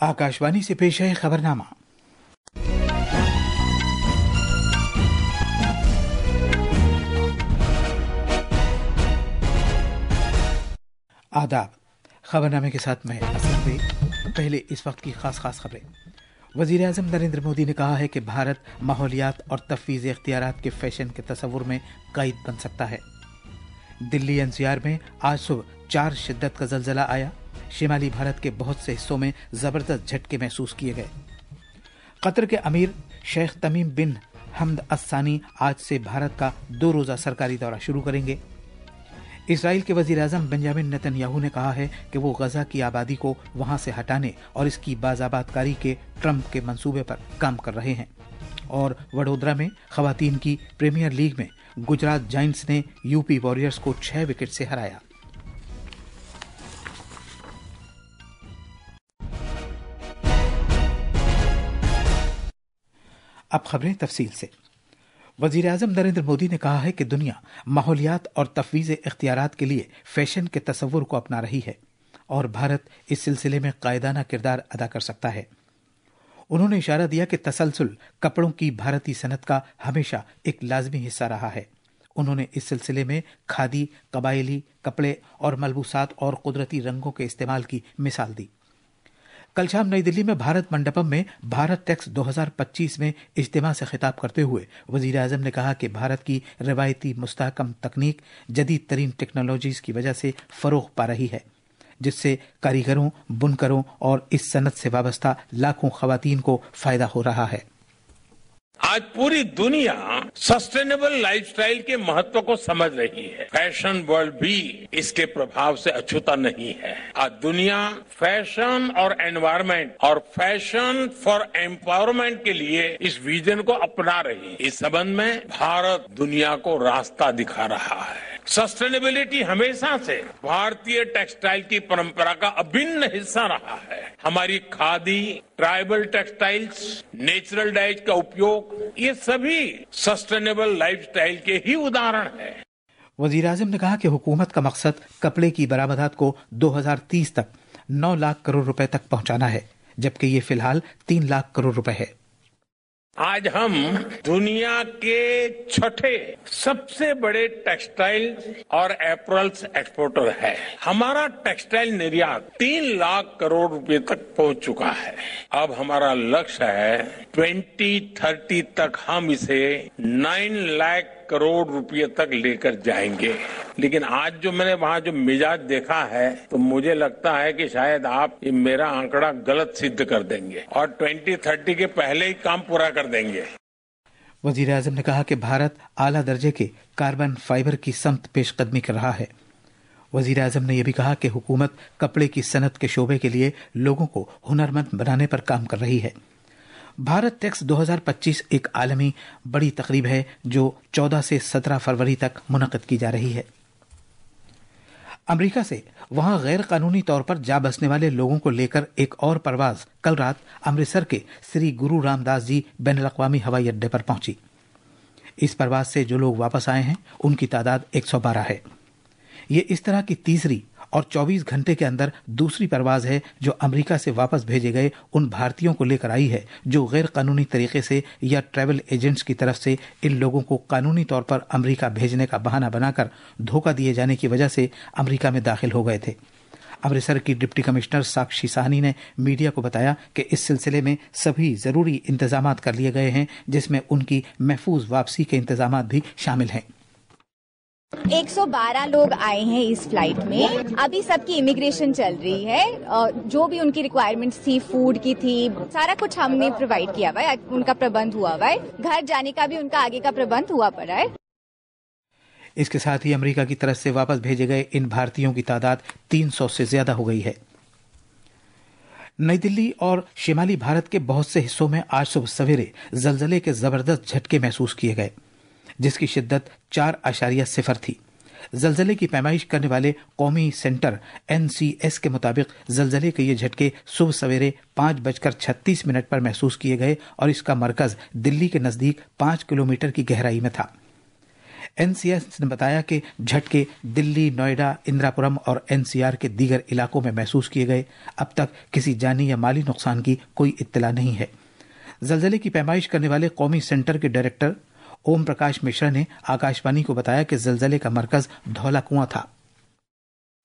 आकाशवाणी से पेश है खबरनामा। आदाब। खबरनामे के साथ मैं असद। पहले इस वक्त की खास खबरें। वजीर आज़म नरेंद्र मोदी ने कहा है कि भारत माहौलियात और तफवीज़ इख्तियारात के फैशन के तस्वुर में क़ायद बन सकता है। दिल्ली एनसीआर में आज सुबह 4 शिद्दत का ज़लज़ला आया। शिमाली भारत के बहुत से हिस्सों में ज़बरदस्त झटके महसूस किए गए। कतर के अमीर शेख तमीम बिन हमद अस्सानी आज से भारत का 2 रोज़ा सरकारी दौरा शुरू करेंगे। इसराइल के वज़ीर आज़म बेंजामिन नेतन्याहू ने कहा है कि वो गजा की आबादी को वहां से हटाने और इसकी बाज़ाबातकारी के ट्रंप के मंसूबे पर काम कर रहे हैं। और वडोदरा में खवातीन की प्रीमियर लीग में गुजरात जायंट्स ने यूपी वॉरियर्स को 6 विकेट से हराया। अब खबरें तफसील से। वज़ीर आज़म नरेंद्र मोदी ने कहा है कि दुनिया माहौलियात और तफवीज़ इख्तियारात के लिए फैशन के तस्वुर को अपना रही है और भारत इस सिलसिले में कायदाना किरदार अदा कर सकता है। उन्होंने इशारा दिया कि तसलसल कपड़ों की भारतीय सनत का हमेशा एक लाजमी हिस्सा रहा है। उन्होंने इस सिलसिले में खादी, कबायली कपड़े और मलबूसात और कुदरती रंगों के इस्तेमाल की मिसाल दी। कल शाम नई दिल्ली में भारत मंडपम में भारत टेक्स 2025 में इज्तिमा से खिताब करते हुए वज़ीर आज़म ने कहा कि भारत की रवायती मुस्तहकम तकनीक जदीद तरीन टेक्नोलॉजीज की वजह से फरोग पा रही है, जिससे कारीगरों, बुनकरों और इस सनत से वाबस्ता लाखों खवातीन को फायदा हो रहा है। आज पूरी दुनिया सस्टेनेबल लाइफस्टाइल के महत्व को समझ रही है। फैशन वर्ल्ड भी इसके प्रभाव से अछूता नहीं है। आज दुनिया फैशन और एनवायरनमेंट और फैशन फॉर एम्पावरमेंट के लिए इस विजन को अपना रही है। इस संबंध में भारत दुनिया को रास्ता दिखा रहा है। सस्टेनेबिलिटी हमेशा से भारतीय टेक्सटाइल की परंपरा का अभिन्न हिस्सा रहा है। हमारी khadi, tribal textiles, natural dyes का उपयोग, ये सभी सस्टेनेबल लाइफस्टाइल के ही उदाहरण हैं। वज़ीर आज़म ने कहा कि हुकूमत का मकसद कपड़े की बरामदात को 2030 तक 9 लाख करोड़ रुपए तक पहुंचाना है, जबकि ये फिलहाल 3 लाख करोड़ रुपए है। आज हम दुनिया के 6ठे सबसे बड़े टेक्सटाइल और एपरल्स एक्सपोर्टर है। हमारा टेक्सटाइल निर्यात 3 लाख करोड़ रुपए तक पहुंच चुका है। अब हमारा लक्ष्य है 2030 तक हम इसे 9 लाख करोड़ रुपए तक लेकर जाएंगे। लेकिन आज जो मैंने वहां जो मिजाज देखा है, तो मुझे लगता है कि शायद आप ये मेरा आंकड़ा गलत सिद्ध कर देंगे और 2030 के पहले ही काम पूरा कर देंगे। वज़ीर आज़म ने कहा कि भारत आला दर्जे के कार्बन फाइबर की समत पेशकदमी कर रहा है। वज़ीर आज़म ने यह भी कहा कि हुकूमत कपड़े की सनत के शोबे के लिए लोगों को हुनरमंद बनाने पर काम कर रही है। भारत टेक्स 2025 एक आलमी बड़ी तकरीब है जो 14 से 17 फरवरी तक मुनक़िद की जा रही है। अमेरिका से वहां गैर कानूनी तौर पर जा बसने वाले लोगों को लेकर एक और परवाज कल रात अमृतसर के श्री गुरु रामदास जी बैनुल-अक़वामी हवाई अड्डे पर पहुंची। इस परवाज से जो लोग वापस आए हैं उनकी तादाद 112 है। ये इस तरह की तीसरी और 24 घंटे के अंदर दूसरी परवाज है जो अमेरिका से वापस भेजे गए उन भारतीयों को लेकर आई है जो गैर कानूनी तरीके से या ट्रैवल एजेंट्स की तरफ से इन लोगों को कानूनी तौर पर अमेरिका भेजने का बहाना बनाकर धोखा दिए जाने की वजह से अमेरिका में दाखिल हो गए थे। अमृतसर की डिप्टी कमिश्नर साक्षी साहनी ने मीडिया को बताया कि इस सिलसिले में सभी जरूरी इंतजामात कर लिए गए हैं, जिसमें उनकी महफूज वापसी के इंतजामात भी शामिल हैं। 112 लोग आए हैं इस फ्लाइट में। अभी सबकी इमिग्रेशन चल रही है। जो भी उनकी रिक्वायरमेंट्स थी, फूड की थी, सारा कुछ हमने प्रोवाइड किया हुआ है। उनका प्रबंध हुआ हुआ है। घर जाने का भी उनका आगे का प्रबंध हुआ पड़ा है। इसके साथ ही अमेरिका की तरफ से वापस भेजे गए इन भारतीयों की तादाद 300 से ज्यादा हो गई है। नई दिल्ली और शिमाली भारत के बहुत से हिस्सों में आज सुबह सवेरे जलजले के जबरदस्त झटके महसूस किए गए, जिसकी शिद्दत 4.0 थी। जलजले की पैमाइश करने वाले कौमी सेंटर NCS के मुताबिक जलजले के ये झटके सुबह सवेरे 5:36 पर महसूस किए गए और इसका मरकज दिल्ली के नजदीक 5 किलोमीटर की गहराई में था। NCS نے بتایا کہ جھٹکے دلی، نوئیڈا، اندراپورم اور NCR کے دیگر علاقوں میں محسوس کیے گئے۔ اب تک کسی جانی یا مالی نقصان کی کوئی اطلاع نہیں ہے۔ زلزلے کی پیمائش کرنے والے قومی سینٹر کے ڈائریکٹر اوم پرکاش مشرا نے آکاشوانی کو بتایا کہ زلزلے کا مرکز دھولا کنواں تھا۔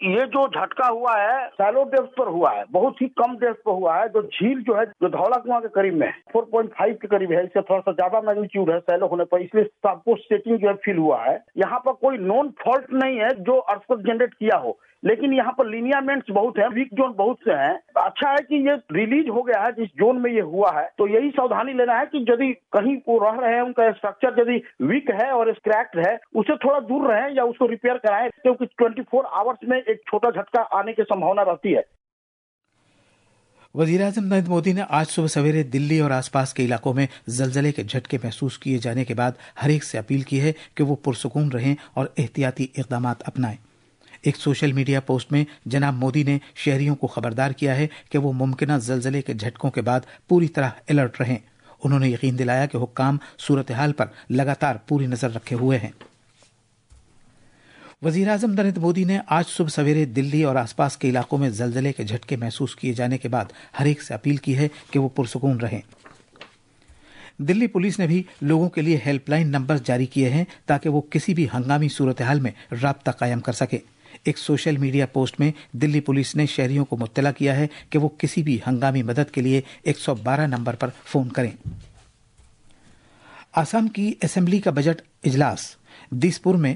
یہ جو جھٹکا ہوا ہے سیلو ڈیپتھ پر ہوا ہے، بہت ہی کم ڈیپتھ پر ہوا ہے۔ جو جھیل جو ہے جو دھولا کنواں کے قریب میں 4.5 کے قریب ہے، اس سے تھوڑا سا زیادہ میگنیچیوڈ ہے سیلو ہونے پر، اس لیے سب کو سیٹنگ جو ہے فیل ہوا ہے۔ یہاں پر کوئی نون فالٹ نہیں ہے جو ارتھکویک جنریٹ کیا ہو، لیکن یہاں پر لینیامنٹس بہت ہیں، ویک زون بہت سے ہیں۔ اچھا ہے کہ یہ ریلیز ہو گیا ہے جس زون میں یہ ہوا ہے، تو یہی ساودھانی لینا ہے کہ یدی کہیں وہ رہ رہے ہیں ان کا اسٹرکچر یدی ویک ہے اور اسکریکڈ ہے، اسے تھوڑا دور رہیں یا اس کو ریپیئر کرائیں، کیونکہ 24 آورس میں ایک چھوٹا جھٹکا آنے کی سمبھاونا رہتی ہے۔ وزیراعظم نریندر مودی نے آج صبح سویرے دلی اور آس پاس کے علاقوں میں زلزلے کے جھٹکے محسوس کیے جانے کے بعد ہر ایک سے اپیل کی ہے کہ وہ پرسکون رہیں اور احتیاطی اقدامات اپنائیں۔ ایک سوشل میڈیا پوسٹ میں جناب مودی نے شہریوں کو خبردار کیا ہے کہ وہ ممکنہ زلزلے کے جھٹکوں کے بعد پوری طرح الرٹ رہیں۔ انہوں نے یقین دلایا کہ حکام صورتحال پر لگاتار پوری نظر رکھے ہوئے ہیں۔ وزیراعظم نریندر مودی نے آج صبح سویرے دلی اور آس پاس کے علاقوں میں زلزلے کے جھٹکے محسوس کیے جانے کے بعد ہر ایک سے اپیل کی ہے کہ وہ پرسکون رہیں۔ دلی پولیس نے بھی لوگوں کے لیے ہیلپ لائن نمبر جاری کیے ہیں تاکہ وہ کسی بھی ہنگامی صورتحال میں رابطہ قائم کر سکے۔ ایک سوشل میڈیا پوسٹ میں دلی پولیس نے شہریوں کو مطلع کیا ہے کہ وہ کسی بھی ہنگامی مدد کے لیے 112 نمبر پر فون کریں۔ آسام کی اسمبلی کا بجٹ اجلاس دیسپور میں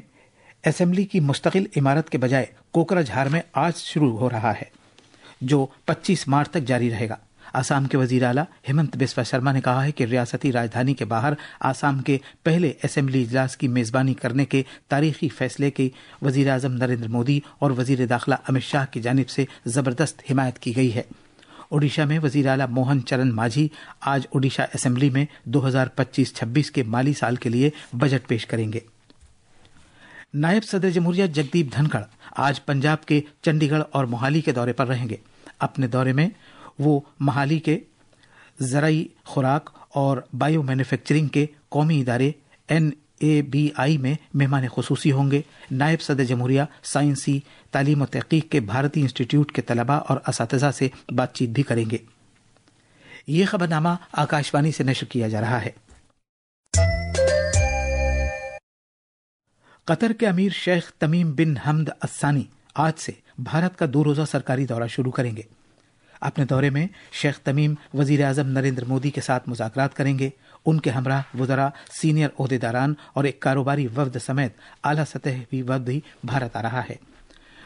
اسمبلی کی مستقل عمارت کے بجائے کوکراجھار میں آج شروع ہو رہا ہے، جو 25 مارچ تک جاری رہے گا۔ آسام کے وزیر اعلیٰ ہیمنت بسوا شرما نے کہا ہے کہ ریاستی راجدھانی کے باہر آسام کے پہلے اسمبلی اجلاس کی میزبانی کرنے کے تاریخی فیصلے کی وزیر اعظم نریندر مودی اور وزیر داخلہ امت شاہ کی جانب سے زبردست حمایت کی گئی ہے۔ اوڈیشہ میں وزیر اعلیٰ موہن چرن ماجھی آج اوڈیشہ اسمبلی میں 2025-26 کے مالی سال کے لیے بجٹ پیش کریں گے۔ نائب صدر جمہوریہ جگدیپ دھنکڑ آج پنجاب کے چنڈی گڑھ اور موہالی کے دورے پر رہیں گے۔ اپنے دورے میں وہ موہالی کے زرعی خوراک اور بایو مینوفیکچرنگ کے قومی ادارے NABI میں مہمان خصوصی ہوں گے۔ نائب صدر جمہوریہ سائنسی تعلیم و تحقیق کے بھارتی انسٹیٹیوٹ کے طلباء اور اساتذہ سے بات چیت بھی کریں گے۔ یہ خبرنامہ آکاشوانی سے نشر کیا جا رہا ہے۔ قطر کے امیر شیخ تمیم بن حمد الثانی آج سے بھارت کا 2 روزہ سرکاری دورہ شروع کریں گے۔ اپنے دورے میں شیخ تمیم وزیر اعظم نریندر مودی کے ساتھ مذاکرات کریں گے۔ ان کے ہمراہ وزراء، سینئر عہدیداران اور ایک کاروباری وفد سمیت اعلیٰ سطحی وفد بھی بھارت آ رہا ہے۔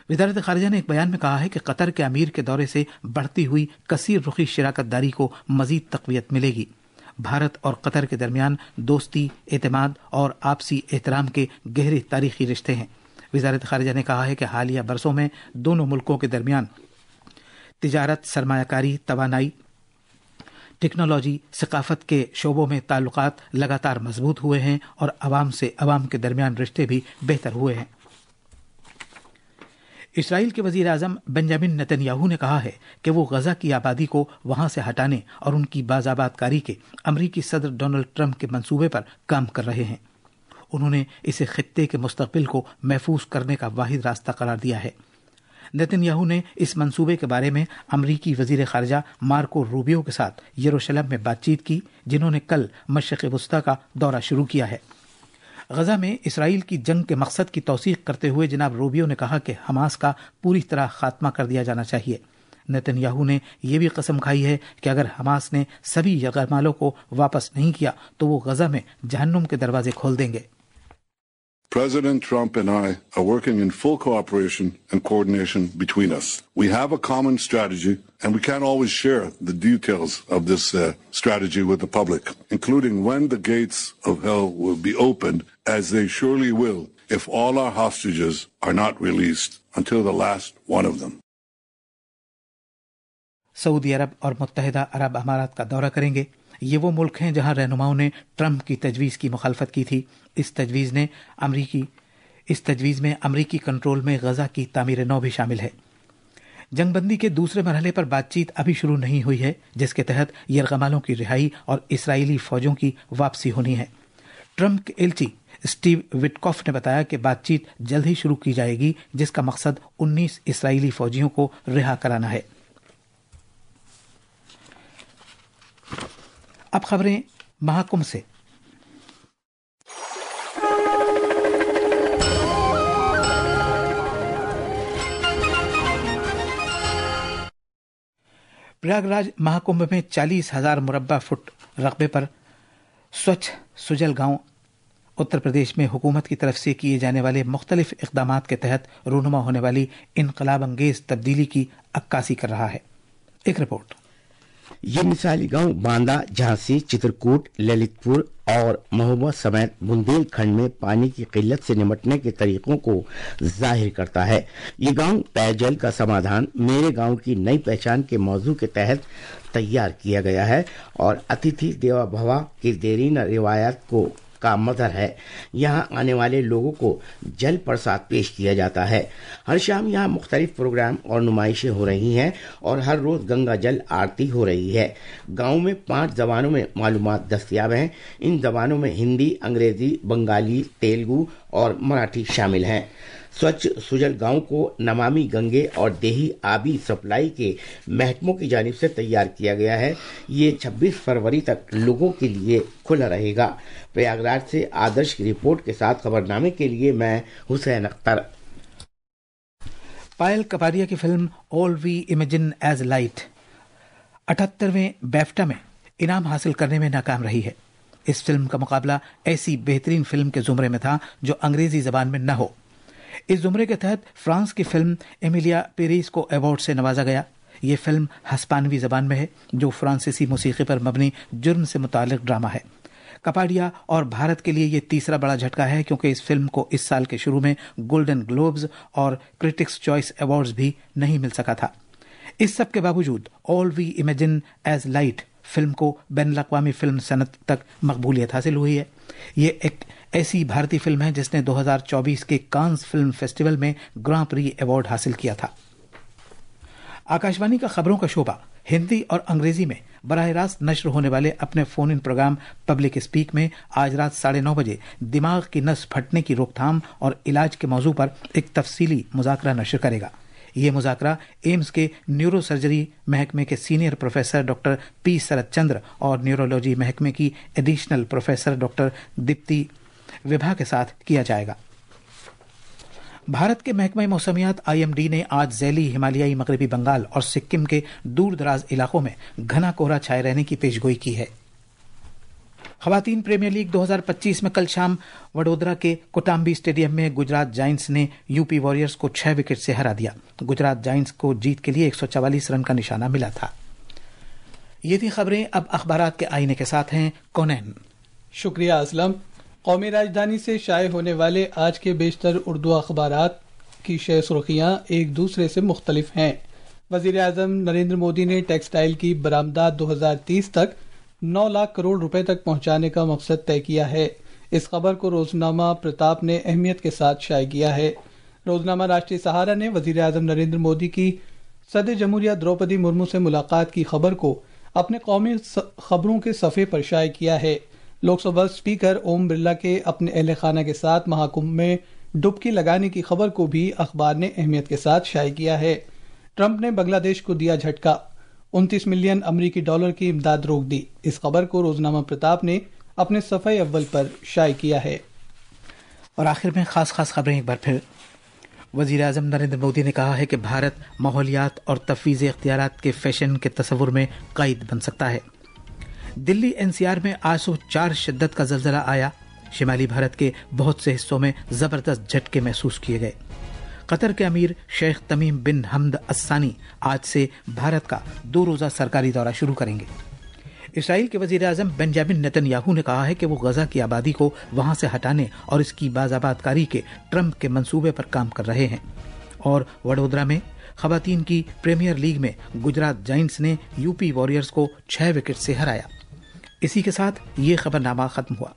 وزارت خارجہ نے ایک بیان میں کہا ہے کہ قطر کے امیر کے دورے سے بڑھتی ہوئی کثیر رخی شراکت داری کو مزید تقویت ملے گی۔ بھارت اور قطر کے درمیان دوستی، اعتماد اور آپسی احترام کے گہرے تاریخی رشتے ہیں۔ وزارت خارجہ نے کہا ہے کہ حالیہ برسوں میں دونوں ملکوں کے درمیان تجارت، سرمایہ کاری، توانائی، ٹیکنالوجی، ثقافت کے شعبوں میں تعلقات لگاتار مضبوط ہوئے ہیں اور عوام سے عوام کے درمیان رشتے بھی بہتر ہوئے ہیں۔ اسرائیل کے وزیر اعظم بنجامن نتن یاہو نے کہا ہے کہ وہ غزہ کی آبادی کو وہاں سے ہٹانے اور ان کی بازآباد کاری کے امریکی صدر ڈونلڈ ٹرمپ کے منصوبے پر کام کر رہے ہیں۔ انہوں نے اسے خطے کے مستقبل کو محفوظ کرنے کا واحد راستہ قرار دیا ہے۔ نتن یاہو نے اس منصوبے کے بارے میں امریکی وزیر خارجہ مارکو روبیو کے ساتھ یروشلم میں بات چیت کی، جنہوں نے کل مشرق وسطیٰ کا دورہ شروع کیا ہے۔ غزہ میں اسرائیل کی جنگ کے مقصد کی توثیق کرتے ہوئے جناب روبیو نے کہا کہ حماس کا پوری طرح خاتمہ کر دیا جانا چاہیے۔ نتن یاہو نے یہ بھی قسم کھائی ہے کہ اگر حماس نے سبھی یرغمالوں کو واپس نہیں کیا تو وہ غزہ میں جہنم کے دروازے کھول دیں گے۔ President Trump and I are working in full cooperation and coordination between us. We have a common strategy, and we can't always share the details of this strategy with the public, including when the gates of hell will be opened, as they surely will if all our hostages are not released until the last one of them. سعودی عرب اور متحدہ عرب امارات کا دورہ کریں گے۔ یہ وہ ملک ہیں جہاں رہنماؤں نے ٹرمپ کی تجویز کی مخالفت کی تھی۔ اس تجویز میں امریکی کنٹرول میں غزہ کی تعمیر نو بھی شامل ہے۔ جنگ بندی کے دوسرے مرحلے پر بات چیت ابھی شروع نہیں ہوئی ہے، جس کے تحت یرغمالوں کی رہائی اور اسرائیلی فوجوں کی واپسی ہونی ہے۔ ٹرمپ کے ایلچی स्टीव विटकॉफ ने बताया कि बातचीत जल्द ही शुरू की जाएगी, जिसका मकसद 19 इसराइली फौजियों को रिहा कराना है। अब खबरें महाकुंभ से। प्रयागराज महाकुंभ में 40,000 मुरब्बा फुट रकबे पर स्वच्छ सुजल गांव उत्तर प्रदेश में हुकूमत की तरफ से किए जाने वाले मुख्तलिफ इक़दामात के तहत रूनुमा होने वाली इनकलाब अंगेज तब्दीली की अक्कासी कर रहा है। एक रिपोर्ट। ये मिसाली गांव बांदा, झांसी, चित्रकूट, ललितपुर और महोबा समेत बुंदेलखंड में पानी की किल्लत से निपटने के तरीकों को जाहिर करता है। ये गांव पेयजल का समाधान मेरे गांव की नई पहचान के मौजू के तहत तैयार किया गया है और अतिथि देवो भव की देरीन रिवायत का मदर है। यहाँ आने वाले लोगों को जल प्रसाद पेश किया जाता है। हर शाम यहाँ मुख्तलिफ प्रोग्राम और नुमाइशें हो रही हैं और हर रोज गंगा जल आरती हो रही है। गांव में 5 जबानों में मालूमात दस्तयाब हैं। इन जबानों में हिंदी, अंग्रेजी, बंगाली, तेलुगु और मराठी शामिल हैं। स्वच्छ सुजल गांव को नमामि गंगे और देही आबी सप्लाई के महकमों की जानिब से तैयार किया गया है। ये 26 फरवरी तक लोगों के लिए खुला रहेगा। प्रयागराज से आदर्श की रिपोर्ट के साथ खबरनामे के लिए मैं हुसैन अख्तर। पायल कपाडिया की film All We Imagine as Light 78वें बैफ्टा में इनाम हासिल करने में नाकाम रही है। इस फिल्म का मुकाबला ऐसी बेहतरीन फिल्म के जुमरे में था जो अंग्रेजी जबान में न हो। इस जुमरे के तहत फ्रांस की फिल्म एमिलिया पेरिस को अवार्ड से नवाजा गया। ये फिल्म हस्पानवी जबान में है जो फ्रांसीसी मौसीकी पर मबनी जुर्म से मुतालिक ड्रामा है। कपाडिया और भारत के लिए ये तीसरा बड़ा झटका है क्योंकि इस फिल्म को इस साल के शुरू में गोल्डन ग्लोब्स और क्रिटिक्स चॉइस अवार्ड्स भी नहीं मिल सका था। इस सब के बावजूद All We Imagine as Light film को बैनुल-अक़वामी फिल्म सनत तक मकबूलियत हासिल हुई है। ये एक ऐसी भारतीय फिल्म है जिसने 2024 के कांस फिल्म फेस्टिवल में ग्रां प्री अवार्ड हासिल किया था। आकाशवाणी का खबरों का शोबा हिंदी और अंग्रेजी में बराह रास्त नश्र होने वाले अपने phone in programme public speak में आज रात 9:30 बजे दिमाग की नस फटने की रोकथाम और इलाज के मौजू पर एक तफसीली मुज़ाकरा नश्र करेगा। ये मुज़ाकरा एम्स के न्यूरो सर्जरी महकमे के सीनियर प्रोफेसर डॉक्टर पी शरद चंद्र और न्यूरोलॉजी महकमे की additional professor doctor Deepti Vibha के साथ किया जाएगा। भारत के महकमा मौसमियात IMD ने आज ज़ैली, हिमालयाई मगरबी बंगाल और सिक्किम के दूर दराज इलाकों में घना कोहरा छाए रहने की पेशगोई की है। खवातीन प्रीमियर लीग 2025 में कल शाम वडोदरा के कोटाम्बी स्टेडियम में गुजरात जायंट्स ने यूपी वॉरियर्स को 6 विकेट से हरा दिया। गुजरात जायंट्स को जीत के लिए 144 रन का निशाना मिला था। ये थी खबरें। अब अखबारात के आईने के साथ हैं कौनैन। शुक्रिया असलम। कौमी राजधानी से शाये होने वाले आज के बेशतर उर्दू अखबारात की शय सुर्खियाँ एक दूसरे से मुख्तलिफ हैं। वज़ीर आज़म नरेंद्र मोदी ने टेक्सटाइल की बरामदात 2030 तक 9 लाख करोड़ रुपए तक पहुंचाने का मकसद तय किया है। इस खबर को रोजनामा प्रताप ने अहमियत के साथ शाये किया है। रोजनामा राष्ट्रीय सहारा ने वज़ीर आज़म नरेंद्र मोदी की सदर जमहूरिया द्रौपदी मुर्मू से मुलाकात की खबर को अपने कौमी खबरों के सफ़े पर शाये किया है। लोकसभा स्पीकर ओम बिरला के अपने अहले खाना के साथ महाकुंभ में डुबकी लगाने की खबर को भी अखबार ने अहमियत के साथ शाये किया है। ट्रंप ने बांग्लादेश को दिया झटका, 29 मिलियन अमरीकी डॉलर की इमदाद रोक दी। इस खबर को रोजनामा प्रताप ने अपने सफ़े अव्वल पर शाये किया है। और आखिर में खास खबरें एक बार फिर। वज़ीर आज़म नरेंद्र मोदी ने कहा है कि भारत माहौलियात और तफवीज़ इख्तियारात के फैशन के तस्वुर में क़ायद बन सकता है। दिल्ली NCR में आज सुबह 4 शिद्दत का ज़लज़ला आया। शिमाली भारत के बहुत से हिस्सों में ज़बरदस्त झटके महसूस किए गए। कतर के अमीर शेख तमीम बिन हमद अस्सानी आज से भारत का 2 रोज़ा सरकारी दौरा शुरू करेंगे। इसराइल के वज़ीर आज़म बेंजामिन नेतन्याहू ने कहा है कि वो गजा की आबादी को वहां से हटाने और इसकी बाज़ाबातकारी के ट्रंप के मंसूबे पर काम कर रहे हैं। और वडोदरा में खवातीन की प्रीमियर लीग में गुजरात जायंट्स ने यूपी वॉरियर्स को 6 विकेट से हराया। इसी के साथ ये खबरनामा खत्म हुआ।